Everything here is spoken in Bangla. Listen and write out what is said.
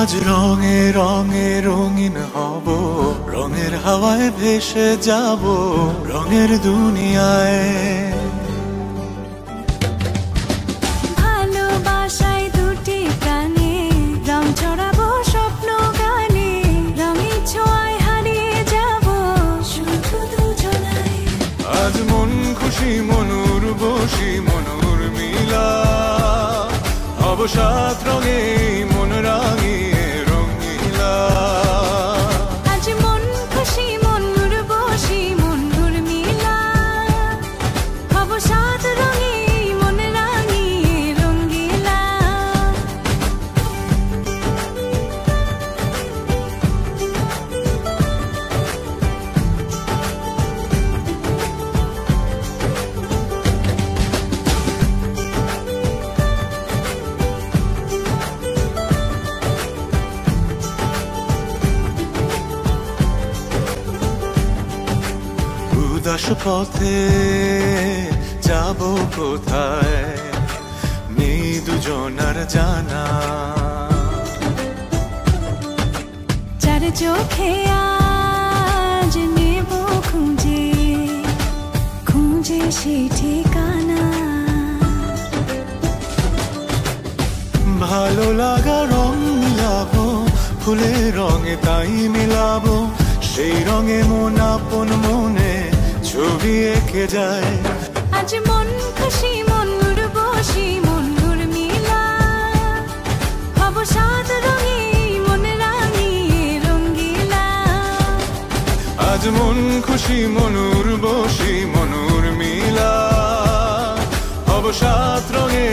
আজ রঙে রঙে রঙিন হব, রঙের হাওয়ায় ভেসে যাব রঙের দুনিয়ায়। ভালোবাসায় দুটি প্রাণে রং ছড়াবো স্বপ্ন গানে, রঙের ছোঁয়ায় হারিয়ে যাব শুধু দুজনায়। আজ মন খুশি মনুর বসি মনুর মিলা, হব সাত রঙে মন রাঙিয়ে রঙিলা। আজ মন খুশি মনুর বসি মনুর মিলা, হব সাত রঙে মন রাঙিয়ে রঙিলা। উদাস পথে যাব কোথায় নেই দুজনার জানা, চার চোখে আজ নেব খুঁজে খুঁজে সে ঠিকানা। ভালো লাগা রং মিলাবো ফুলের রঙে তাই মিলাবো, সেই রঙে মন আপন মনে ছবি এঁকে যায়। আজ মন খুশি মনুর বসি মনুর মিলা, হব সাত রঙে মন রাঙিয়ে রঙিলা। আজ মন খুশি মনুর বসি মনুর মিলা, হব সাত রঙে